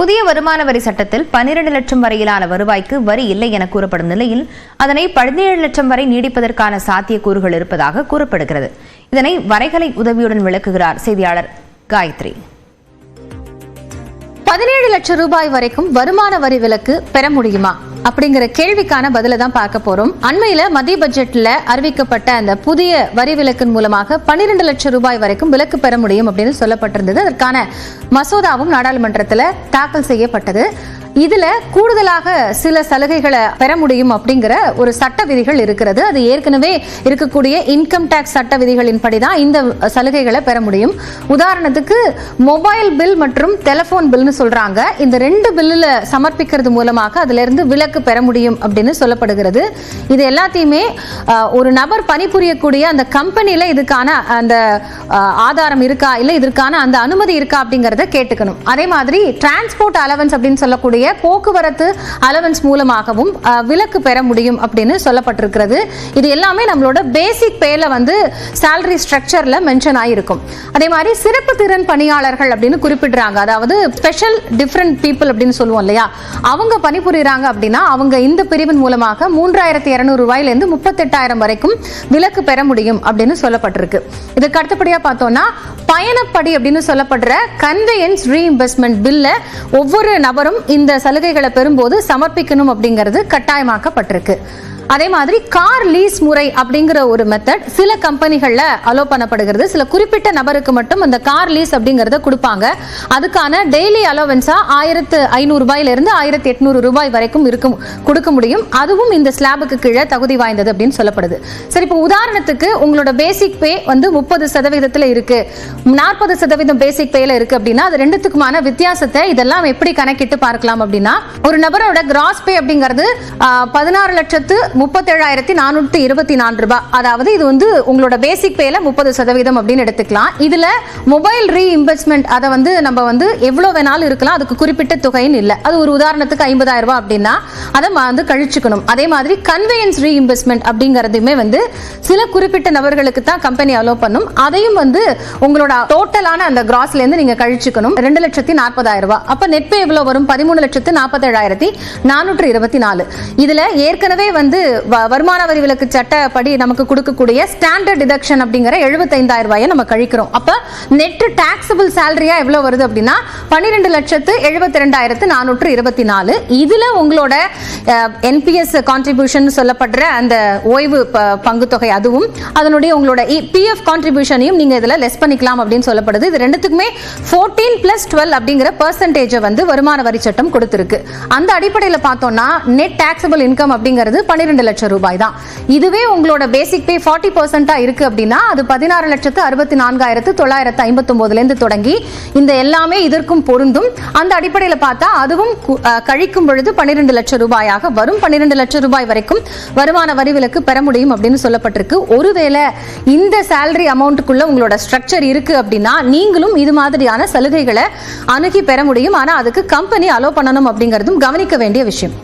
புதிய வருமான வரி சட்டத்தில் 12 லட்சம் வரையிலான வருவாய்க்கு வரி இல்லை என கூறப்படும் நிலையில் அதனை 17 லட்சம் வரை நீடிப்பதற்கான சாத்தியக்கூறுகள் இருப்பதாக கூறப்படுகிறது. இதனை வரைகலை உதவியுடன் விளக்குகிறார் செய்தியாளர் காயத்ரி. 17 லட்சம் ரூபாய் வரைக்கும் வருமான வரி விலக்கு பெற முடியுமா அப்படிங்கிற கேள்விக்கான பதில தான் பார்க்க போறோம். அண்மையில மத்திய பட்ஜெட்ல அறிவிக்கப்பட்ட அந்த புதிய வரி விலக்கின் மூலமாக 12 லட்சம் ரூபாய் வரைக்கும் விலக்கு பெற முடியும் அப்படின்னு சொல்லப்பட்டிருந்தது. அதற்கான மசோதாவும் நாடாளுமன்றத்தில் தாக்கல் செய்யப்பட்டது. இதுல கூடுதலாக சில சலுகைகளை பெற முடியும் அப்படிங்கிற ஒரு சட்ட விதிகள் இருக்கிறது. அது ஏற்கனவே இருக்கக்கூடிய இன்கம் டாக்ஸ் சட்ட விதிகளின் படிதான் இந்த சலுகைகளை பெற முடியும். உதாரணத்துக்கு மொபைல் பில் மற்றும் டெலிபோன் பில்னு சொல்றாங்க. இந்த 2 பில்லுல சமர்ப்பிக்கிறது மூலமாக அதுல இருந்து விலக்கு பெற முடியும் அப்படின்னு சொல்லப்படுகிறது. இது எல்லாத்தையுமே ஒரு நபர் பணிபுரியக்கூடிய அந்த கம்பெனில இதுக்கான அந்த ஆதாரம் இருக்கா இல்ல இதற்கான அந்த அனுமதி இருக்கா அப்படிங்கறத கேட்டுக்கணும். அதே மாதிரி டிரான்ஸ்போர்ட் அலவன்ஸ் அப்படின்னு சொல்லக்கூடிய போக்குவரத்து அலவன்ஸ் மூலமாகவும் விலக்கு பெற முடியும் அப்படின்னு சொல்லப்பட்டிருக்கிறது. இது எல்லாமே நம்மளோட பேசிக் பேல salary ஸ்ட்ரக்சர்ல மென்ஷன் ஆயிருக்கும். அதே மாதிரி சிறப்பு திறன் பணியாளர்கள் அப்படின்னு குறிப்பிடுறாங்க. அதாவது ஸ்பெஷல் டிஃபரண்ட் பீப்புள் அப்படின்னு சொல்லுவோம் இல்லையா, அவங்க பணிபுரிறாங்க அப்படின்னா அவங்க இந்த பிரிவின் மூலமாக 3200 ரூபாயிலிருந்து 38,000 வரைக்கும் விலக்கு பெற முடியும் அப்படின்னு சொல்லப்பட்டிருக்கு. இதுக்கு அடுத்தபடியா பார்த்தோம்னா பயணப்படி அப்படின்னு சொல்லப்படுற கன்வேயன்ஸ் ரீஇம்பர்ஸ்மெண்ட் பில்ல ஒவ்வொரு நபரும் இந்த சலுகைகளை பெறும்போது சமர்ப்பிக்கணும் அப்படிங்கிறது கட்டாயமாக்கப்பட்டிருக்கு. அதே மாதிரி கார் லீஸ் முறை அப்படிங்கிற ஒரு மெத்தட் சில கம்பெனிகள்ல அலோ பண்ணப்படுகிறது. சில குறிப்பிட்ட நபருக்கு மட்டும் அந்த கார் லீஸ் அப்படிங்கறத கொடுப்பாங்க. அதுக்கான டெய்லி அலோவன்ஸா 1500 ரூபாயிலிருந்து 1800 ரூபாய் வரைக்கும் கொடுக்க முடியும். அதுவும் இந்த ஸ்லாபுக்கு கீழே தகுதி வாய்ந்தது அப்படின்னு சொல்லப்படுது. சரி, இப்போ உதாரணத்துக்கு உங்களோட பேசிக் பே 30% இருக்கு, 40% பேசிக் பேல இருக்கு அப்படின்னா அது ரெண்டுத்துக்குமான வித்தியாசத்தை இதெல்லாம் எப்படி கணக்கிட்டு பார்க்கலாம் அப்படின்னா, ஒரு நபரோட கிராஸ் பே அப்படிங்கிறது 16,37,424 ரூபாய். அதாவது இது உங்களோட பேசிக் பேல 30% அப்படின்னு எடுத்துக்கலாம். இதுல மொபைல் ரீஇம்பர்ஸ்மெண்ட் அதை நம்ம எவ்வளவு வேணாலும் இருக்கலாம், அதுக்கு குறிப்பிட்ட தொகைன்னு இல்ல. அது ஒரு உதாரணத்துக்கு 50,000 ரூபாய் அப்படின்னா அதை கழிச்சுக்கணும். அதே மாதிரி கன்வேயன்ஸ் ரீஇம்பர்ஸ்மெண்ட் அப்படிங்கறதுமே சில குறிப்பிட்ட நபர்களுக்கு தான் கம்பெனி அலோ பண்ணும். அதையும் உங்களோட டோட்டலான அந்த கிராஸ்ல இருந்து நீங்க கழிச்சுக்கணும். 2,40,000 ரூபாய். அப்ப நெட் பே எவ்வளவு வரும்? 13,47,424. இதுல ஏற்கனவே வருமான வரி விலக்கு சட்டப்படி நமக்கு கொடுக்கக்கூடிய ஸ்டாண்டர்ட் டிடக்ஷன் அப்படிங்கிற 75,000 ரூபாயை நம்ம கழிக்கிறோம். அப்ப நெட் டாக்ஸபிள் சேலரியா எவ்வளவு வருது அப்படின்னா 12,72,424. இதுல உங்களோட என்பிஎஸ் கான்ட்ரிபியூஷன் சொல்லப்படுற அந்த ஓய்வு பங்கு தொகை அதுவும் அதனுடைய உங்களோட பிஎஃப் கான்ட்ரிபியூஷனையும் நீங்க இதுல லெஸ் பண்ணிக்கலாம் அப்படின்னு சொல்லப்படுது. இது ரெண்டுத்துக்குமே 14+12 அப்படிங்கிற பெர்சன்டேஜ் வருமான வரி சட்டம் கொடுத்திருக்கு. அந்த அடிப்படையில் பார்த்தோம்னா நெட் டாக்ஸபிள் இன்கம் அப்படிங்கிறது 12 லட்சம் ரூபாய் தான். இதுவே உங்களோட பேசிக் பே 40% இருக்கு அப்படின்னா அது 16,64,959 இருந்து தொடங்கி இந்த எல்லாமே இதற்கும் பொருந்தும். அந்த அடிப்படையில் பார்த்தா அதுவும் கழிக்கும் பொழுது 12 லட்சம் ரூபாயாக வரும். 12 லட்சம் ரூபாய் வரைக்கும் வருமான வரி விலக்கு பெற முடியும் அப்படின்னு சொல்லப்பட்டிருக்கு. ஒருவேளை இந்த சேலரி அமௌண்ட்டுக்குள்ள உங்களோட ஸ்ட்ரக்சர் இருக்கு அப்படின்னா நீங்களும் இது மாதிரியான சலுகைகளை அணுகி பெற முடியும். ஆனா அதுக்கு கம்பெனி அலோ பண்ணணும் அப்படிங்கிறதும் கவனிக்க வேண்டிய விஷயம்.